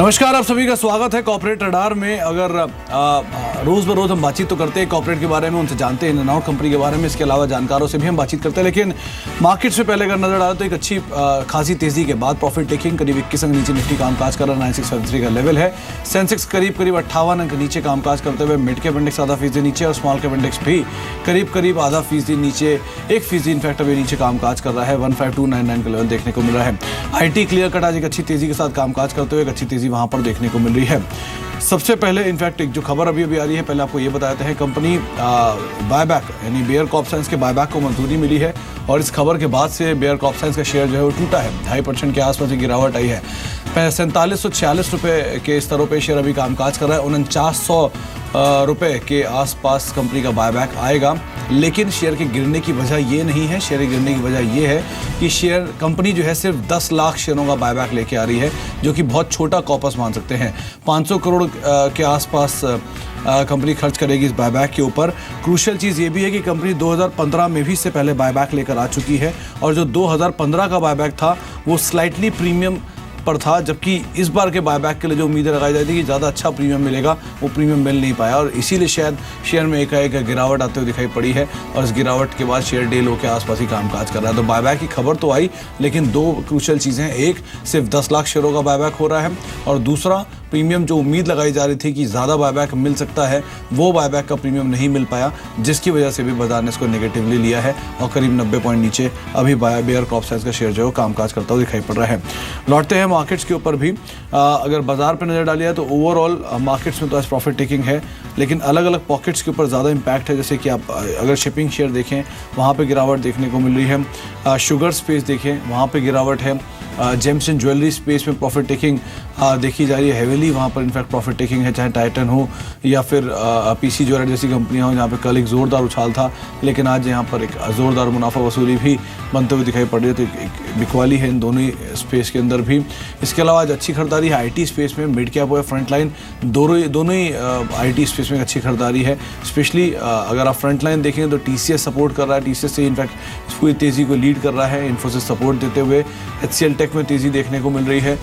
नमस्कार, आप सभी का स्वागत है कॉर्पोरेट रडार में। अगर रोज बरोज हम बातचीत तो करते हैं कॉर्पोरेट के बारे में, उनसे जानते हैं इन एंड आउट कंपनी के बारे में, इसके अलावा जानकारों से भी हम बातचीत करते हैं। लेकिन मार्केट से पहले अगर नजर डालें तो एक अच्छी खासी तेजी के बाद प्रॉफिट टेकिंग करीब 21 अंक नीचे निफ्टी कामकाज कर रहा है, 9653 का लेवल है। सेंसेक्स करीब 58 अंक नीचे कामकाज करते हुए मिड कैप इंडेक्स आधा फीसदी नीचे और स्मॉल कैप इंडेक्स भी करीब आधा फीसदी नीचे, 1% इनफैक्ट अभी नीचे कामकाज कर रहा है। 15299 का लेवल देखने को मिल रहा है। IT क्लियर कट आज एक अच्छी तेजी के साथ कामकाज करते हुए एक अच्छी तेजी वहां पर देखने को मिल रही है। सबसे पहले इनफैक्ट एक जो खबर अभी आ रही है, पहले आपको ये बताते हैं, कंपनी बायबैक यानी बेयर क्रॉप साइंस के बायबैक को मंजूरी मिली है और इस खबर के बाद से बेयर क्रॉप साइंस का शेयर जो है वो टूटा है। 2.5% के आसपास की गिरावट आई है। 4746 रुपये के स्तरों पे शेयर अभी कामकाज कर रहा है। 4900 रुपये के आसपास कंपनी का बायबैक आएगा। लेकिन शेयर के गिरने की वजह ये नहीं है, शेयर के गिरने की वजह ये है कि शेयर कंपनी जो है सिर्फ 10 लाख शेयरों का बायबैक लेके आ रही है, जो कि बहुत छोटा कॉपस मान सकते हैं। 500 करोड़ के आसपास कंपनी खर्च करेगी इस बायबैक के ऊपर। क्रूशियल चीज़ ये भी है कि कंपनी 2015 में भी इससे पहले बायबैक लेकर आ चुकी है और जो 2015 का बायबैक था वो स्लाइटली प्रीमियम पर था, जबकि इस बार के बायबैक के लिए जो उम्मीदें लगाई जाती थी कि ज़्यादा अच्छा प्रीमियम मिलेगा, वो प्रीमियम मिल नहीं पाया और इसीलिए शायद शेयर में एकाएक गिरावट आते हुए दिखाई पड़ी है और इस गिरावट के बाद शेयर डे लो के आसपास ही कामकाज कर रहा है। तो बायबैक की खबर तो आई, लेकिन दो क्रूशियल चीज़ें हैं। एक, सिर्फ 10 लाख शेयरों का बायबैक हो रहा है और दूसरा, प्रीमियम जो उम्मीद लगाई जा रही थी कि ज़्यादा बायबैक मिल सकता है, वो बायबैक का प्रीमियम नहीं मिल पाया, जिसकी वजह से भी बाजार ने इसको नेगेटिवली लिया है और करीब 90 पॉइंट नीचे अभी बेयर क्रॉप साइंस का शेयर जो है कामकाज करता हुआ दिखाई पड़ रहा है। लौटते हैं मार्केट्स के ऊपर भी। अगर बाजार पर नज़र डालिए तो ओवरऑल मार्केट्स में तो आज प्रॉफिट टेकिंग है, लेकिन अलग अलग पॉकेट्स के ऊपर ज़्यादा इम्पैक्ट है। जैसे कि आप अगर शिपिंग शेयर देखें, वहाँ पर गिरावट देखने को मिल रही है। शुगर स्पेस देखें, वहाँ पर गिरावट है। जेम्स एंड ज्वेलरी स्पेस में प्रॉफिट टेकिंग देखी जा रही है हेवीली, वहाँ पर इनफैक्ट प्रॉफिट टेकिंग है, चाहे टाइटन हो या फिर PC ज्वेलरी जैसी कंपनियाँ हो, जहाँ पे कल एक ज़ोरदार उछाल था, लेकिन आज यहाँ पर एक ज़ोरदार मुनाफा वसूली भी बनते हुए दिखाई पड़ रही है। तो एक बिकवाली है इन दोनों ही स्पेस के अंदर भी। इसके अलावा आज अच्छी खरीदारी है IT स्पेस में, मिड कैप हो या फ्रंट लाइन, दोनों ही IT स्पेस में अच्छी खरीदारी है। स्पेशली अगर आप फ्रंट लाइन देखेंगे तो TCS सपोर्ट कर रहा है, TCS से इनफैक्ट इस पूरी तेज़ी को लीड कर रहा है। इन्फोसिस सपोर्ट देते हुए HCL टेक में तेज़ी देखने को मिल रही है।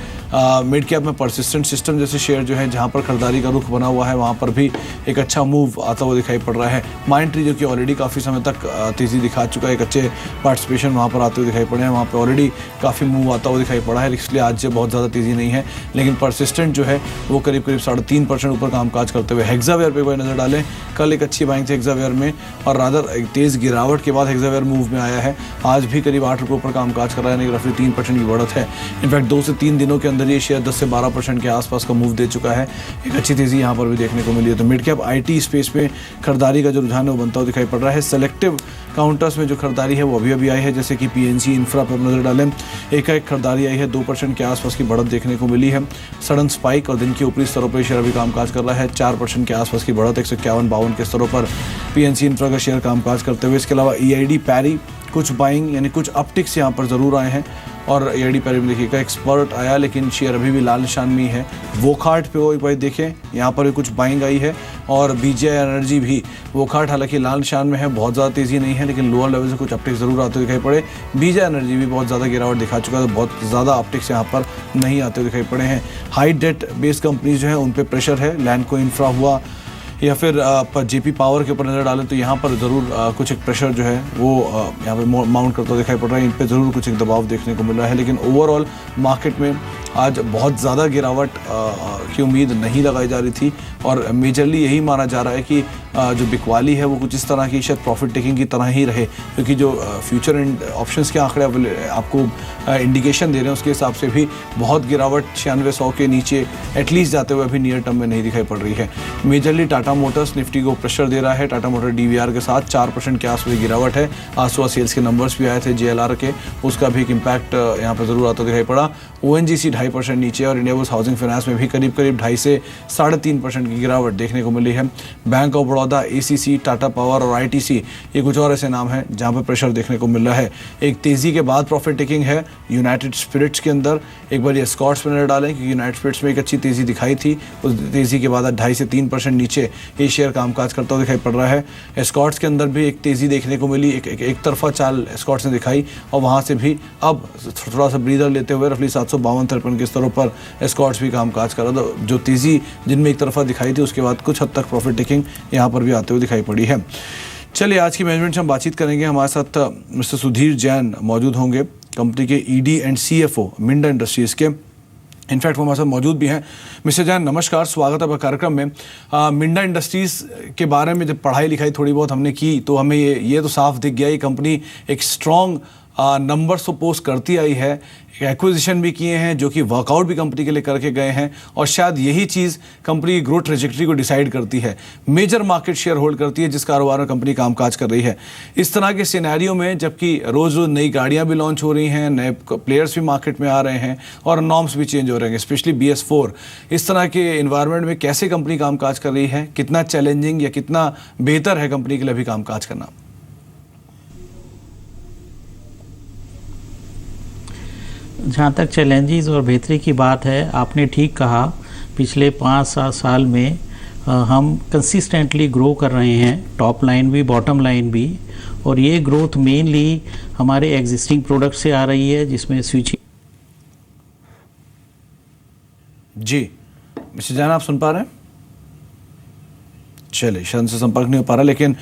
मिड कैप में परसिस्टेंट सिस्टम जैसे शेयर जो है, जहाँ पर खरीदारी का रुख बना हुआ है, वहाँ पर भी एक अच्छा मूव आता हुआ दिखाई पड़ रहा है। माइंडट्री जो कि ऑलरेडी काफ़ी समय तक तेज़ी दिखा चुका है, एक अच्छे पार्टिसिपेशन वहाँ पर आते हुए दिखाई पड़े हैं, वहाँ पर ऑलरेडी काफ़ी मूव आता हुआ दिखाई पड़ा है, इसलिए आज जो बहुत ज़्यादा तेज़ी नहीं है। लेकिन परसिस्टेंट जो है वो करीब 3.5% ऊपर कामकाज करते हुए। हेक्सावेयर पे कोई नज़र डालें, कल एक अच्छी बाइंग थी हेक्सावेयर में और रादर एक तेज़ गिरावट के बाद हेक्सावेयर मूव में आया है। आज भी करीब 8 रुपये ऊपर कामकाज कर रहा है, यानी रफली 3% की बढ़त है। इनफैक्ट 2 से 3 दिनों के अंदर ये शेयर 10 से 12% के आसपास का मूव दे चुका है। एक अच्छी तेज़ी यहाँ पर भी देखने को मिली है। तो मिड कैप IT स्पेस में खरीदारी का जो रुझान है वो बनता हुआ दिखाई पड़ रहा है। सेलेक्टिव काउंटर्स में जो खरीदारी है वो अभी आई है, जैसे कि PNC इंफ्रा पर नजर डालें, एकाएक खरीदारी आई है, 2% के आसपास की बढ़त देखने को मिली है। सडन स्पाइक और दिन के ऊपरी स्तरों पर शेयर अभी कामकाज कर रहा है, 4% के आसपास की बढ़त 151-52 के स्तरों पर PNC इंफ्रा का शेयर कामकाज करते हुए। इसके अलावा EID पैरी कुछ बाइंग यानी कुछ अपटिक्स यहाँ पर ज़रूर आए हैं और EID पैरी में देखिएगा एक्सपर्ट आया, लेकिन शेयर अभी भी लाल निशान में ही है। वोखाट पे वो एक बार देखें, यहाँ पर भी कुछ बाइंग आई है और BGI एनर्जी भी, वोखाट हालांकि लाल निशान में है, बहुत ज़्यादा तेज़ी नहीं है, लेकिन लोअर लेवल से कुछ अपटिक्स ज़रूर आते हुए दिखाई पड़े। BGI एनर्जी भी बहुत ज़्यादा गिरावट दिखा चुका है, तो बहुत ज़्यादा अपटिक्स यहाँ पर नहीं आते हुए दिखाई पड़े हैं। हाई डेट बेस्ड कंपनीज जो है उन पर प्रेशर है, लैंडको इंफ्रा हुआ या फिर JP पावर के ऊपर नज़र डालें तो यहाँ पर ज़रूर कुछ एक प्रेशर जो है वो यहाँ पे माउंट करता दिखाई पड़ रहा है। इन पे ज़रूर कुछ एक दबाव देखने को मिल रहा है, लेकिन ओवरऑल मार्केट में आज बहुत ज़्यादा गिरावट की उम्मीद नहीं लगाई जा रही थी और मेजरली यही माना जा रहा है कि जो बिकवाली है वो कुछ इस तरह की शायद प्रॉफिट टेकिंग की तरह ही रहे, क्योंकि जो फ्यूचर एंड ऑप्शंस के आंकड़े आपको इंडिकेशन दे रहे हैं उसके हिसाब से भी बहुत गिरावट 9600 के नीचे एटलीस्ट जाते हुए अभी नियर टर्म में नहीं दिखाई पड़ रही है। मेजरली टाटा मोटर्स निफ्टी को प्रेशर दे रहा है। टाटा मोटर DVR के साथ 4% के आसपास गिरावट है। आज सुबह सेल्स के नंबर्स भी आए थे JLR के, उसका भी एक इम्पैक्ट यहाँ पर ज़रूर आता दिखाई पड़ा। ONGC 2.5% नीचे और इंडियाबुल्स हाउसिंग फाइनेंस में भी करीब 2.5 से 3.5% की गिरावट देखने को मिली है। Bank of Baroda, ACC, Tata power और ITC ये कुछ और ऐसे नाम हैं जहाँ पर प्रेशर देखने को मिल रहा है। एक तेज़ी के बाद प्रॉफिट टेकिंग है यूनाइटेड स्पिरिट्स के अंदर। एक बार ये स्कॉट्स पर नजर डालें क्योंकि यूनाइटेड स्पिरिट्स में एक अच्छी तेज़ी दिखाई थी, उस तेज़ी के बाद 2.5 से 3% नीचे ये शेयर कामकाज करता हुआ दिखाई पड़ रहा है। स्कॉट्स के अंदर भी एक तेज़ी देखने को मिली, एक तरफा चाल स्कॉट्स ने दिखाई और वहाँ से भी अब थोड़ा सा ब्रीदर लेते हुए रफली 752-53 55 के स्तरों पर एस्कॉर्ट्स भी कामकाज कर रहा था। जो तेज़ी जिनमें एक तरफा दिखाई थी उसके बाद कुछ हद तक प्रॉफिट टेकिंग यहाँ पर भी आते हुए दिखाई पड़ी है। चलिए आज की मैनेजमेंट से हम बातचीत करेंगे। हमारे साथ मिस्टर सुधीर जैन मौजूद होंगे, कंपनी के ED and CFO Minda industries के। इनफैक्ट वो हमारे साथ मौजूद भी हैं। मिस्टर जैन नमस्कार, स्वागत है आपका कार्यक्रम में। मिंडा इंडस्ट्रीज़ के बारे में जब पढ़ाई लिखाई थोड़ी बहुत हमने की तो हमें ये तो साफ दिख गया, ये कंपनी एक स्ट्रॉन्ग नंबर्स तो पोस्ट करती आई है, एक्विजिशन भी किए हैं जो कि वर्कआउट भी कंपनी के लिए करके गए हैं, और शायद यही चीज़ कंपनी की ग्रोथ ट्रेजेक्टरी को डिसाइड करती है, मेजर मार्केट शेयर होल्ड करती है जिस कारोबार में कंपनी कामकाज कर रही है। इस तरह के सिनेरियो में जबकि रोज़ रोज़ नई गाड़ियां भी लॉन्च हो रही हैं, नए प्लेयर्स भी मार्केट में आ रहे हैं और नॉर्म्स भी चेंज हो रहे हैं, स्पेशली BS4, इस तरह के इन्वायरमेंट में कैसे कंपनी कामकाज कर रही है, कितना चैलेंजिंग या कितना बेहतर है कंपनी के लिए अभी कामकाज करना? जहाँ तक चैलेंजेस और बेहतरी की बात है, आपने ठीक कहा, पिछले 5-7 साल में हम कंसिस्टेंटली ग्रो कर रहे हैं, टॉप लाइन भी बॉटम लाइन भी, और ये ग्रोथ मेनली हमारे एग्जिस्टिंग प्रोडक्ट से आ रही है जिसमें स्विचिंग। जी मिस्टर जैन आप सुन पा रहे हैं? चलिए शायद से संपर्क नहीं हो पा रहा, लेकिन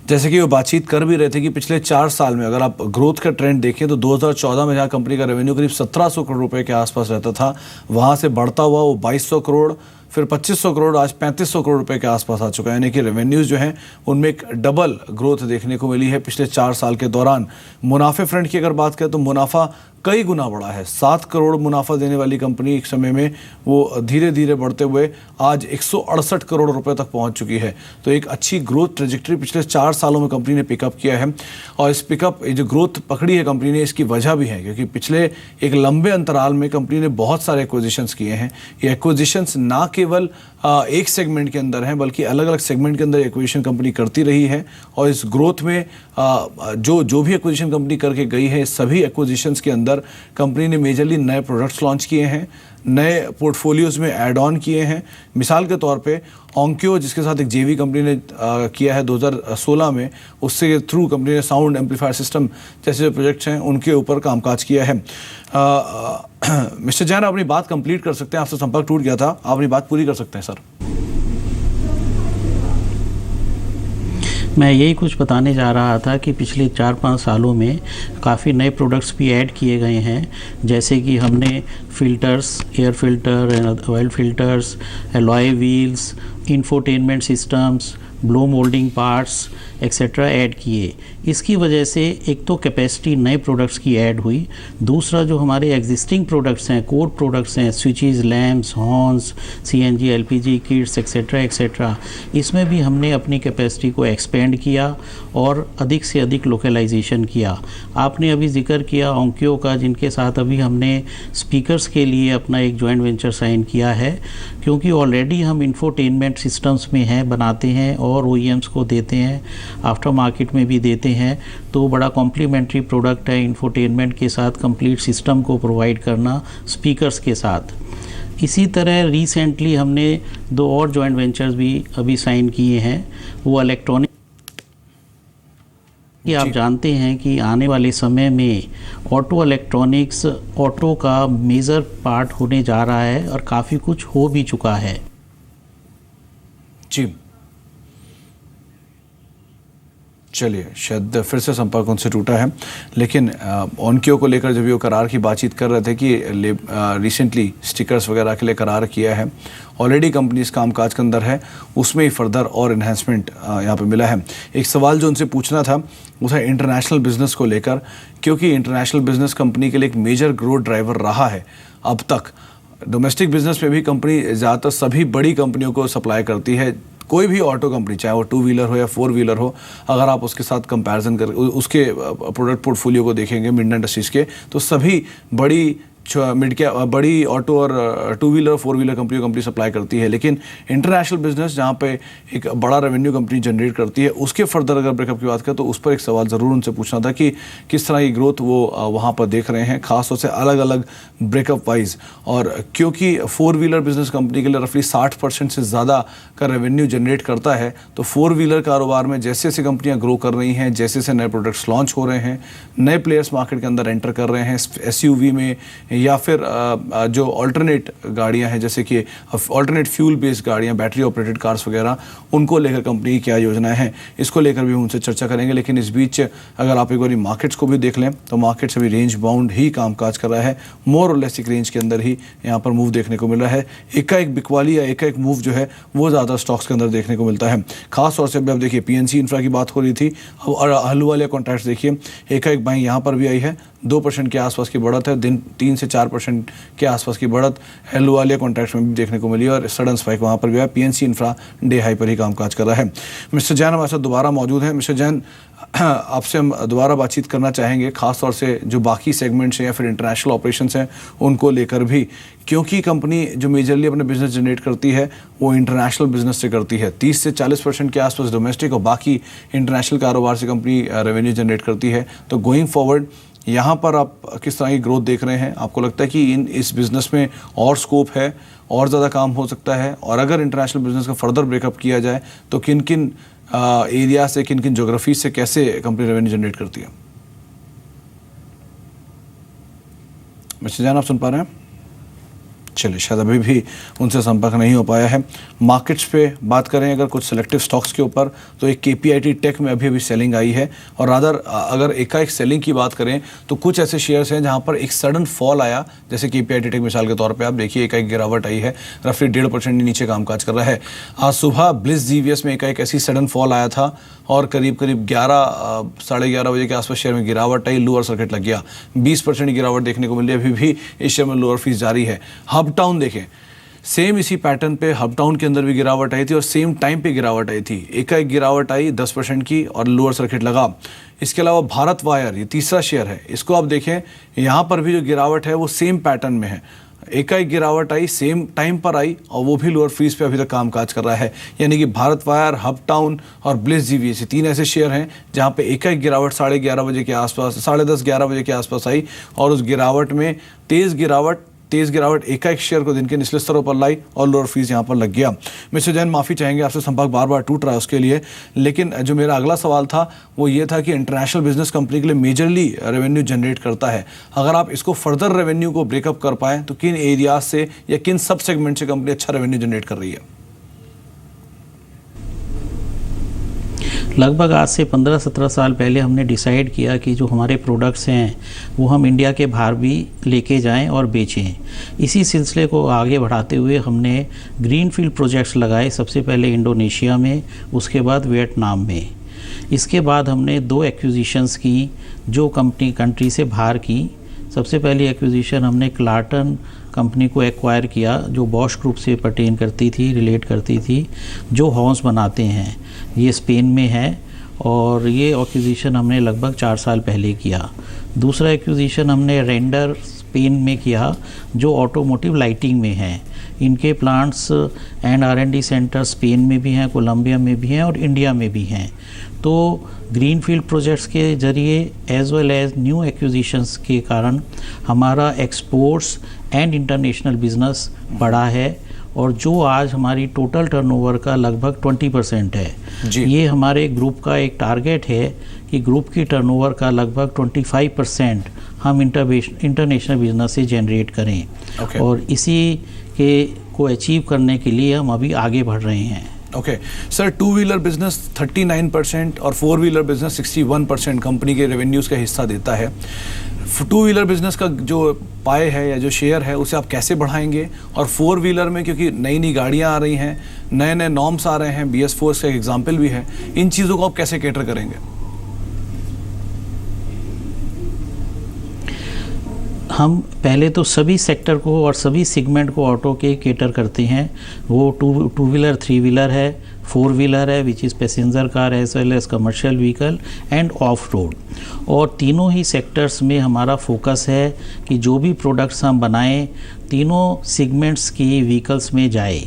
जैसे कि वो बातचीत कर भी रहे थे कि पिछले 4 साल में अगर आप ग्रोथ का ट्रेंड देखें तो 2014 में जहाँ कंपनी का रेवेन्यू करीब 1700 करोड़ रुपए के आसपास रहता था, वहाँ से बढ़ता हुआ वो 2200 करोड़, फिर 2500 करोड़, आज 3500 करोड़ रुपए के आसपास आ चुका है। यानी कि रेवेन्यूज़ जो हैं उनमें एक डबल ग्रोथ देखने को मिली है पिछले 4 साल के दौरान। मुनाफे फ्रंट की अगर बात करें तो मुनाफा कई गुना बढ़ा है। 7 करोड़ मुनाफा देने वाली कंपनी एक समय में वो धीरे धीरे बढ़ते हुए आज 168 करोड़ रुपए तक पहुंच चुकी है। तो एक अच्छी ग्रोथ ट्रेजेक्टरी पिछले 4 सालों में कंपनी ने पिकअप किया है, और इस पिकअप जो ग्रोथ पकड़ी है कंपनी ने, इसकी वजह भी है क्योंकि पिछले एक लंबे अंतराल में कंपनी ने बहुत सारे एक्विजिशंस किए हैं। ये एक्विजिशंस ना केवल एक सेगमेंट के अंदर हैं बल्कि अलग अलग सेगमेंट के अंदर एक्विजिशन कंपनी करती रही है, और इस ग्रोथ में जो भी एक्विजिशन कंपनी करके गई है, सभी एक्विजिशंस के अंदर कंपनी ने मेजरली नए प्रोडक्ट्स लॉन्च किए हैं, नए पोर्टफोलियोज में ऐड ऑन किए हैं। मिसाल के तौर पे ओंक्यो जिसके साथ एक JV कंपनी ने किया है 2016 में, उससे थ्रू कंपनी ने साउंड एम्पलीफायर सिस्टम जैसे जो प्रोजेक्ट्स हैं उनके ऊपर कामकाज किया है। मिस्टर जैन अपनी बात कंप्लीट कर सकते हैं, आपसे संपर्क टूट गया था, आप अपनी बात पूरी कर सकते हैं सर। मैं यही कुछ बताने जा रहा था कि पिछले 4-5 सालों में काफ़ी नए प्रोडक्ट्स भी ऐड किए गए हैं, जैसे कि हमने filters, air filter, oil filters, alloy wheels, infotainment systems, blow moulding parts etcetera add किए। इसकी वजह से एक तो कैपेसिटी नए प्रोडक्ट्स की ऐड हुई, दूसरा जो हमारे एग्जिस्टिंग प्रोडक्ट्स हैं, कोर प्रोडक्ट्स हैं, switches, lamps, horns, CNG, LPG kits etcetera, इसमें भी हमने अपनी कैपेसिटी को एक्सपेंड किया और अधिक से अधिक लोकलाइजेशन किया। आपने अभी जिक्र किया ओंक्यो का, जिनके साथ अभी हमने स्पीकर्स के लिए अपना एक जॉइंट वेंचर साइन किया है, क्योंकि ऑलरेडी हम इंफोटेनमेंट सिस्टम्स में हैं, बनाते हैं और OEMs को देते हैं, आफ्टर मार्केट में भी देते हैं। तो बड़ा कॉम्प्लीमेंट्री प्रोडक्ट है इंफोटेनमेंट के साथ कंप्लीट सिस्टम को प्रोवाइड करना स्पीकर्स के साथ। इसी तरह रिसेंटली हमने 2 और जॉइंट वेंचर्स भी अभी साइन किए हैं, वो इलेक्ट्रॉनिक कि आप जानते हैं कि आने वाले समय में ऑटो इलेक्ट्रॉनिक्स ऑटो का मेजर पार्ट होने जा रहा है और काफ़ी कुछ हो भी चुका है। जी चलिए, शायद फिर से संपर्क उनसे टूटा है, लेकिन ओंक्यो को लेकर जब ये करार की बातचीत कर रहे थे कि रिसेंटली स्टिकर्स वगैरह के लिए करार किया है, ऑलरेडी कंपनी इस कामकाज के अंदर है, उसमें ही फर्दर और इन्हेंसमेंट यहाँ पे मिला है। एक सवाल जो उनसे पूछना था वो था इंटरनेशनल बिजनेस को लेकर, क्योंकि इंटरनेशनल बिजनेस कंपनी के लिए एक मेजर ग्रोथ ड्राइवर रहा है अब तक। डोमेस्टिक बिजनेस में भी कंपनी ज़्यादातर सभी बड़ी कंपनियों को सप्लाई करती है, कोई भी ऑटो कंपनी, चाहे वो 2 व्हीलर हो या 4 व्हीलर हो, अगर आप उसके साथ कंपैरिजन कर उसके प्रोडक्ट पोर्टफोलियो को देखेंगे मिंडा इंडस्ट्रीज़ के, तो सभी बड़ी बड़ी ऑटो और 2 व्हीलर 4 व्हीलर कंपनी सप्लाई करती है। लेकिन इंटरनेशनल बिजनेस जहाँ पे एक बड़ा रेवेन्यू कंपनी जनरेट करती है, उसके फर्दर अगर ब्रेकअप की बात करें तो उस पर एक सवाल ज़रूर उनसे पूछना था कि किस तरह की ग्रोथ वो वहाँ पर देख रहे हैं, खासतौर से अलग अलग ब्रेकअप वाइज। और क्योंकि 4 व्हीलर बिजनेस कंपनी के लिए रफली 60% से ज़्यादा का रेवेन्यू जनरेट करता है, तो 4 व्हीलर कारोबार में जैसे जैसे कंपनियाँ ग्रो कर रही हैं, जैसे जैसे नए प्रोडक्ट्स लॉन्च हो रहे हैं, नए प्लेयर्स मार्केट के अंदर एंटर कर रहे हैं, SUV में या फिर जो ऑल्टरनेट गाड़ियां हैं, जैसे कि ऑल्टरनेट फ्यूल बेस्ड गाड़ियां, बैटरी ऑपरेटेड कार्स वगैरह, उनको लेकर कंपनी की क्या योजनाएं हैं, इसको लेकर भी हम उनसे चर्चा करेंगे। लेकिन इस बीच अगर आप एक बार मार्केट्स को भी देख लें तो मार्केट्स अभी रेंज बाउंड ही कामकाज कर रहा है, मोर और लेस एक रेंज के अंदर ही यहाँ पर मूव देखने को मिल रहा है। एकाएक बिकवाली या एकाएक मूव जो है वो ज़्यादा स्टॉक्स के अंदर देखने को मिलता है। खास तौर से अभी आप देखिए PNC इंफ्रा की बात हो रही थी, और अहलुवालिया कॉन्ट्रैक्ट्स देखिए, एकाएक बाइंग यहाँ पर भी आई है, 2% के आसपास की बढ़त है, दिन 3 से 4% के आसपास की बढ़त अहलुवालिया कॉन्ट्रैक्ट्स में भी देखने को मिली, और सडन स्पाइक वहाँ पर भी है। PNC इंफ्रा डे हाई पर ही कामकाज कर रहा है। मिस्टर जैन हमारे साथ दोबारा मौजूद हैं। मिस्टर जैन, आपसे हम दोबारा बातचीत करना चाहेंगे, खासतौर से जो बाकी सेगमेंट्स हैं या फिर इंटरनेशनल ऑपरेशंस हैं उनको लेकर भी, क्योंकि कंपनी जो मेजरली अपने बिजनेस जनरेट करती है वो इंटरनेशनल बिजनेस से करती है। 30 से 40% के आसपास डोमेस्टिक और बाकी इंटरनेशनल कारोबार से कंपनी रेवेन्यू जनरेट करती है। तो गोइंग फॉरवर्ड यहाँ पर आप किस तरह की ग्रोथ देख रहे हैं? आपको लगता है कि इस बिज़नेस में और स्कोप है, और ज़्यादा काम हो सकता है? और अगर इंटरनेशनल बिजनेस का फर्दर ब्रेकअप किया जाए तो किन किन एरिया से, किन किन जोग्राफी से कैसे कंपनी रेवेन्यू जनरेट करती है? मिस्टर जैन, आप सुन पा रहे हैं? चलिए, शायद अभी भी उनसे संपर्क नहीं हो पाया है। मार्केट्स पे बात करें अगर कुछ सिलेक्टिव स्टॉक्स के ऊपर, तो एक KPIT टेक में अभी सेलिंग आई है, और रादर अगर एकाएक सेलिंग की बात करें तो कुछ ऐसे शेयर्स हैं जहां पर एक सडन फॉल आया, जैसे KPIT टेक मिसाल के तौर पे आप देखिए एकाएक गिरावट आई है, रफली 1.5% नीचे कामकाज कर रहा है। आज सुबह ब्लिस GVS में एकाएक ऐसी सडन फॉल आया था और करीब 11 साढ़े 11 बजे के आसपास शेयर में गिरावट आई, लोअर सर्किट लग गया, 20% गिरावट देखने को मिली। अभी भी इस शेयर में लोअर फीस जारी है। हबटाउन देखें, सेम इसी पैटर्न पे हबटाउन के अंदर भी गिरावट आई थी और सेम टाइम पे गिरावट आई थी, एकाएक गिरावट आई 10% की और लोअर सर्किट लगा। इसके अलावा भारत वायर, ये तीसरा शेयर है, इसको आप देखें, यहाँ पर भी जो गिरावट है वो सेम पैटर्न में है, एकाएक गिरावट आई, सेम टाइम पर आई, और वो भी लोअर फीस पे अभी तक कामकाज कर रहा है। यानी कि भारत वायर, हबटाउन और ब्लिस GVS, 3 ऐसे शेयर हैं जहाँ पे एकाएक गिरावट 11:30 बजे के आसपास, 10:30 11 बजे के आसपास आई, और उस गिरावट में तेज़ गिरावट एकाएक शेयर को दिन के निचले स्तरों पर लाई और लोअर फीस यहाँ पर लग गया। मिस्टर जैन, माफ़ी चाहेंगे, आपसे संपर्क बार बार टूट रहा है उसके लिए, लेकिन जो मेरा अगला सवाल था वो ये था कि इंटरनेशनल बिजनेस कंपनी के लिए मेजरली रेवेन्यू जनरेट करता है। अगर आप इसको फर्दर रेवेन्यू को ब्रेकअप कर पाएँ तो किन एरियाज से या किन सब सेगमेंट से कंपनी अच्छा रेवेन्यू जनरेट कर रही है? लगभग आज से 15-17 साल पहले हमने डिसाइड किया कि जो हमारे प्रोडक्ट्स हैं वो हम इंडिया के बाहर भी लेके जाएं और बेचें। इसी सिलसिले को आगे बढ़ाते हुए हमने ग्रीनफील्ड प्रोजेक्ट्स लगाए, सबसे पहले इंडोनेशिया में, उसके बाद वियतनाम में। इसके बाद हमने 2 एक्विजिशंस की जो कंट्री से बाहर की। सबसे पहली एक्विजिशन हमने क्लार्टन कंपनी को एक्वायर किया, जो बॉश ग्रुप से पर्टेन करती थी, रिलेट करती थी, जो हॉर्न्स बनाते हैं। ये स्पेन में है और ये एक्विजिशन हमने लगभग 4 साल पहले किया। दूसरा एक्विजिशन हमने रेंडर स्पेन में किया, जो ऑटोमोटिव लाइटिंग में है। इनके plants and R&D centre Spain में भी हैं, कोलंबिया में भी हैं और इंडिया में भी हैं। तो ग्रीनफील्ड प्रोजेक्ट्स के ज़रिए as well as new acquisitions के कारण हमारा एक्सपोर्ट्स एंड इंटरनेशनल बिजनेस बढ़ा है, और जो आज हमारी टोटल टर्नओवर का लगभग 20% है। ये हमारे ग्रुप का एक टारगेट है कि ग्रुप की टर्नओवर का लगभग 25% हम इंटरनेशनल बिजनेस से जनरेट करें। और इसी के को अचीव करने के लिए हम अभी आगे बढ़ रहे हैं। ओके सर, 2 व्हीलर बिजनेस 39% और 4 व्हीलर बिजनेस 61% कंपनी के रेवेन्यूज़ का हिस्सा देता है। 2 व्हीलर बिजनेस का जो पाए है या जो शेयर है उसे आप कैसे बढ़ाएंगे? और 4 व्हीलर में क्योंकि नई नई गाड़ियां आ रही हैं, नए नए नॉर्म्स आ रहे हैं, BS4 का एक एग्जाम्पल भी है, इन चीज़ों को आप कैसे कैटर करेंगे? हम पहले तो सभी सेक्टर को और सभी सेगमेंट को ऑटो के केटर करते हैं। वो 2 व्हीलर, 3 व्हीलर है, 4 व्हीलर है which is passenger car as well as commercial vehicle and off road. और तीनों ही सेक्टर्स में हमारा फोकस है कि जो भी प्रोडक्ट्स हम बनाएं तीनों सेगमेंट्स की व्हीकल्स में जाए।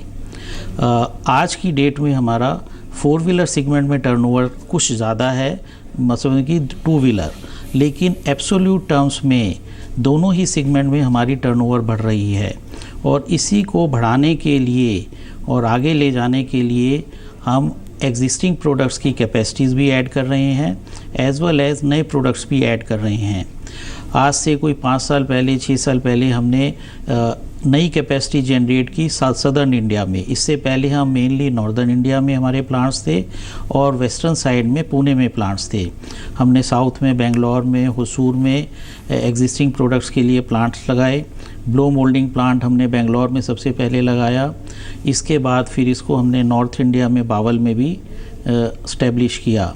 आज की डेट में हमारा 4 व्हीलर सेगमेंट में टर्नओवर कुछ ज़्यादा है, मतलब कि 2 व्हीलर, लेकिन एब्सोल्यूट टर्म्स में दोनों ही सेगमेंट में हमारी टर्नओवर बढ़ रही है। और इसी को बढ़ाने के लिए और आगे ले जाने के लिए हम एग्जिस्टिंग प्रोडक्ट्स की कैपेसिटीज़ भी ऐड कर रहे हैं, एज वेल एज नए प्रोडक्ट्स भी ऐड कर रहे हैं। आज से कोई 5 साल पहले 6 साल पहले हमने नई कैपेसिटी जनरेट की सदर्न इंडिया में। इससे पहले हम मेनली नॉर्दर्न इंडिया में हमारे प्लांट्स थे और वेस्टर्न साइड में पुणे में प्लांट्स थे। हमने साउथ में बेंगलोर में हुसूर में एग्जिस्टिंग प्रोडक्ट्स के लिए प्लांट्स लगाए। ब्लो मोल्डिंग प्लांट हमने बेंगलोर में सबसे पहले लगाया। इसके बाद फिर इसको हमने नॉर्थ इंडिया में बावल में भी इस्टेब्लिश किया।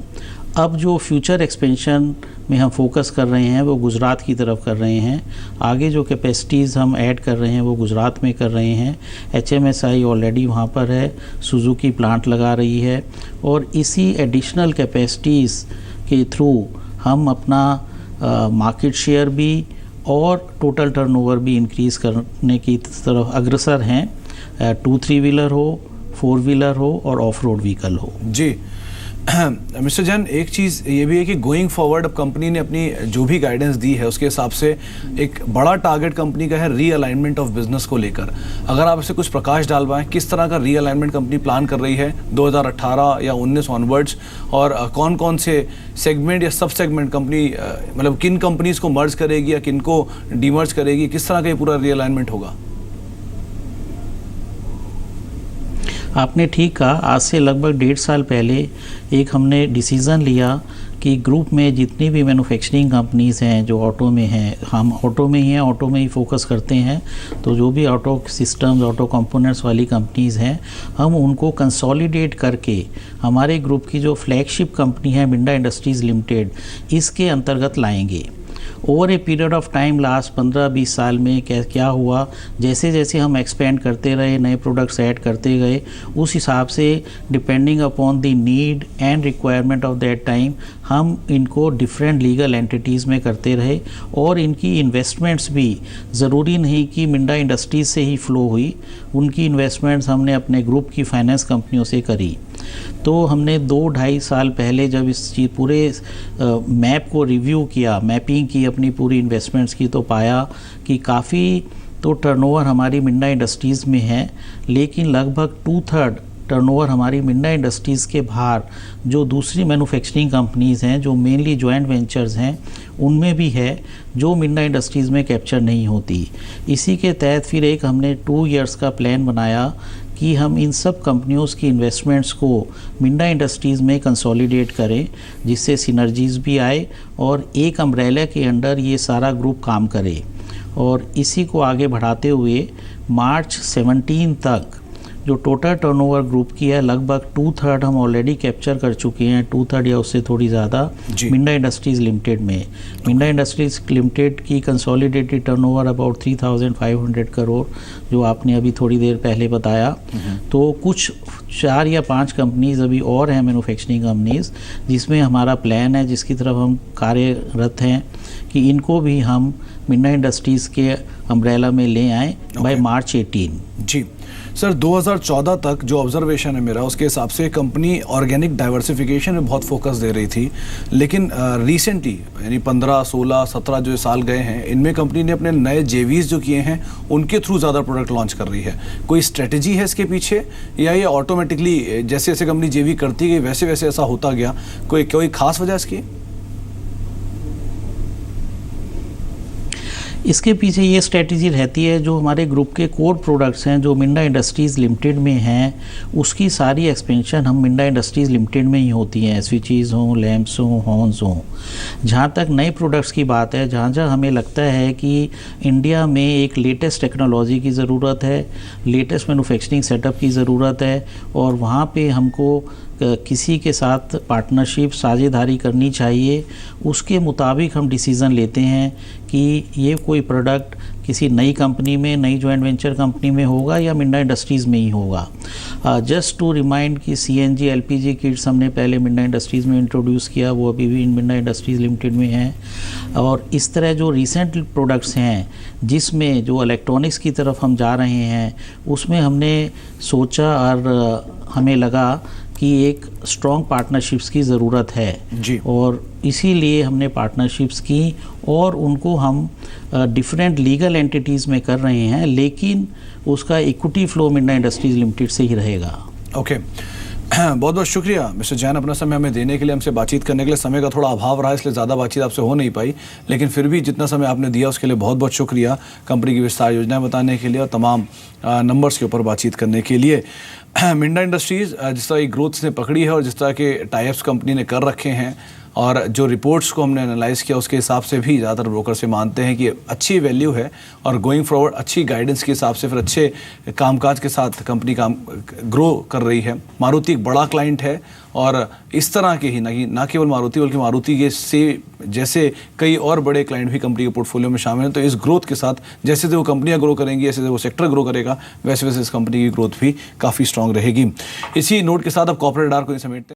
अब जो फ्यूचर एक्सपेंशन में हम फोकस कर रहे हैं वो गुजरात की तरफ कर रहे हैं। आगे जो कैपेसिटीज़ हम ऐड कर रहे हैं वो गुजरात में कर रहे हैं। HMSI ऑलरेडी वहाँ पर है, सुजुकी प्लांट लगा रही है और इसी एडिशनल कैपेसिटीज़ के थ्रू हम अपना मार्केट शेयर भी और टोटल टर्नओवर भी इंक्रीज़ करने की तरफ अग्रसर हैं। 2-3 व्हीलर हो, 4 व्हीलर हो और ऑफ रोड व्हीकल हो। जी मिस्टर जैन, एक चीज़ ये भी है कि गोइंग फॉरवर्ड अब कंपनी ने अपनी जो भी गाइडेंस दी है उसके हिसाब से एक बड़ा टारगेट कंपनी का है रीअलाइनमेंट ऑफ बिजनेस को लेकर। अगर आप इसे कुछ प्रकाश डालवाएं, किस तरह का रीअलाइनमेंट कंपनी प्लान कर रही है 2018 या 19 ऑनवर्ड्स, और कौन कौन से सेगमेंट या सब सेगमेंट कंपनी मतलब किन कंपनीज को मर्ज करेगी या किन को डीमर्ज करेगी, किस तरह का ये पूरा रीअलाइनमेंट होगा? आपने ठीक कहा। आज से लगभग 1.5 साल पहले एक हमने डिसीज़न लिया कि ग्रुप में जितनी भी मैन्युफैक्चरिंग कंपनीज़ हैं जो ऑटो में हैं, हम ऑटो में ही हैं, ऑटो में ही फोकस करते हैं, तो जो भी ऑटो सिस्टम्स ऑटो कंपोनेंट्स वाली कंपनीज़ हैं हम उनको कंसोलिडेट करके हमारे ग्रुप की जो फ्लैगशिप कंपनी है मिंडा इंडस्ट्रीज़ लिमिटेड, इसके अंतर्गत लाएंगे। Over a period of time last 15-20 साल में क्या हुआ, जैसे जैसे हम एक्सपेंड करते रहे, नए प्रोडक्ट्स ऐड करते गए, उस हिसाब से depending upon the need and requirement of that time हम इनको डिफरेंट लीगल एंटिटीज़ में करते रहे और इनकी इन्वेस्टमेंट्स भी ज़रूरी नहीं कि मिंडा इंडस्ट्रीज़ से ही फ़्लो हुई, उनकी इन्वेस्टमेंट्स हमने अपने ग्रुप की फाइनेंस कंपनियों से करी। तो हमने 2-2.5 साल पहले जब इस चीज़ पूरे मैप को रिव्यू किया, मैपिंग की अपनी पूरी इन्वेस्टमेंट्स की, तो पाया कि काफ़ी तो टर्नओवर हमारी मिंडा इंडस्ट्रीज़ में है, लेकिन लगभग 2/3 टर्नओवर हमारी मिंडा इंडस्ट्रीज़ के बाहर जो दूसरी मैन्युफैक्चरिंग कंपनीज़ हैं जो मेनली जॉइंट वेंचर्स हैं उनमें भी है, जो मिंडा इंडस्ट्रीज़ में कैप्चर नहीं होती। इसी के तहत फिर एक हमने 2 इयर्स का प्लान बनाया कि हम इन सब कंपनियों की इन्वेस्टमेंट्स को मिंडा इंडस्ट्रीज़ में कंसोलिडेट करें, जिससे सिनर्जीज़ भी आए और एक अम्ब्रेला के अंडर ये सारा ग्रुप काम करे। और इसी को आगे बढ़ाते हुए मार्च 17 तक जो टोटल टर्नओवर ग्रुप की है लगभग 2/3 हम ऑलरेडी कैप्चर कर चुके हैं, 2/3 या उससे थोड़ी ज़्यादा मिंडा इंडस्ट्रीज़ लिमिटेड में। मिंडा इंडस्ट्रीज़ लिमिटेड की कंसोलिडेटेड टर्नओवर अबाउट 3,500 करोड़, जो आपने अभी थोड़ी देर पहले बताया। तो कुछ 4 या 5 कंपनीज़ अभी और हैं मैन्युफैक्चरिंग कंपनीज़, जिसमें हमारा प्लान है, जिसकी तरफ हम कार्यरत हैं कि इनको भी हम मिंडा इंडस्ट्रीज़ के अम्ब्रेला में ले आएँ बाय मार्च 18। जी सर, 2014 तक जो ऑब्जर्वेशन है मेरा, उसके हिसाब से कंपनी ऑर्गेनिक डाइवर्सिफिकेशन में बहुत फोकस दे रही थी, लेकिन रिसेंटली यानी 15, 16, 17 जो साल गए हैं, इनमें कंपनी ने अपने नए जेवीज जो किए हैं उनके थ्रू ज़्यादा प्रोडक्ट लॉन्च कर रही है। कोई स्ट्रेटजी है इसके पीछे या ये ऑटोमेटिकली जैसे जैसे कंपनी जेवी करती गई वैसे वैसे ऐसा होता गया? कोई खास वजह इसकी? इसके पीछे ये स्ट्रेटजी रहती है, जो हमारे ग्रुप के कोर प्रोडक्ट्स हैं जो मिंडा इंडस्ट्रीज़ लिमिटेड में हैं, उसकी सारी एक्सपेंशन हम मिंडा इंडस्ट्रीज़ लिमिटेड में ही होती हैं, स्विचेज़ हों, लैंप्स हों, हॉर्न्स हों। जहाँ तक नए प्रोडक्ट्स की बात है, जहाँ जहाँ हमें लगता है कि इंडिया में एक लेटेस्ट टेक्नोलॉजी की ज़रूरत है, लेटेस्ट मैन्युफैक्चरिंग सेटअप की ज़रूरत है, और वहाँ पे हमको किसी के साथ पार्टनरशिप साझेदारी करनी चाहिए, उसके मुताबिक हम डिसीज़न लेते हैं कि ये कोई प्रोडक्ट किसी नई कंपनी में, नई जॉइंट वेंचर कंपनी में होगा या मिंडा इंडस्ट्रीज़ में ही होगा। जस्ट टू रिमाइंड कि CNG LPG किट्स हमने पहले मिंडा इंडस्ट्रीज़ में इंट्रोड्यूस किया, वो अभी भी मिंडा इंडस्ट्रीज़ लिमिटेड में है। और इस तरह जो रिसेंट प्रोडक्ट्स हैं जिसमें जो इलेक्ट्रॉनिक्स की तरफ हम जा रहे हैं, उसमें हमने सोचा और हमें लगा कि एक स्ट्रॉन्ग पार्टनरशिप्स की ज़रूरत है जी। और इसीलिए हमने पार्टनरशिप्स की और उनको हम डिफरेंट लीगल एंटिटीज़ में कर रहे हैं, लेकिन उसका equity flow Minda industries limited से ही रहेगा। ओके बहुत बहुत शुक्रिया मिस्टर जैन, अपना समय हमें देने के लिए, हमसे बातचीत करने के लिए। समय का थोड़ा अभाव रहा इसलिए ज़्यादा बातचीत आपसे हो नहीं पाई, लेकिन फिर भी जितना समय आपने दिया उसके लिए बहुत बहुत शुक्रिया। कंपनी की विस्तार योजनाएं बताने के लिए और तमाम नंबर्स के ऊपर बातचीत करने के लिए। मिंडा इंडस्ट्रीज़ जिस तरह की ग्रोथ से पकड़ी है और जिस तरह के टाइप्स कंपनी ने कर रखे हैं और जो रिपोर्ट्स को हमने एनालाइज़ किया उसके हिसाब से भी ज़्यादातर ब्रोकर से मानते हैं कि अच्छी वैल्यू है और गोइंग फॉरवर्ड अच्छी गाइडेंस के हिसाब से फिर अच्छे कामकाज के साथ कंपनी काम ग्रो कर रही है। मारुति एक बड़ा क्लाइंट है और इस तरह के ही ना केवल मारुति बल्कि मारुति के से जैसे कई और बड़े क्लाइंट भी कंपनी के पोर्टफोलियो में शामिल हैं। तो इस ग्रोथ के साथ जैसे वो कंपनियां ग्रो करेंगी, जैसे वो सेक्टर ग्रो करेगा, वैसे वैसे इस कंपनी की ग्रोथ भी काफ़ी स्ट्रांग रहेगी। इसी नोट के साथ अब कॉर्पोरेट रडार को ही समेटते हैं।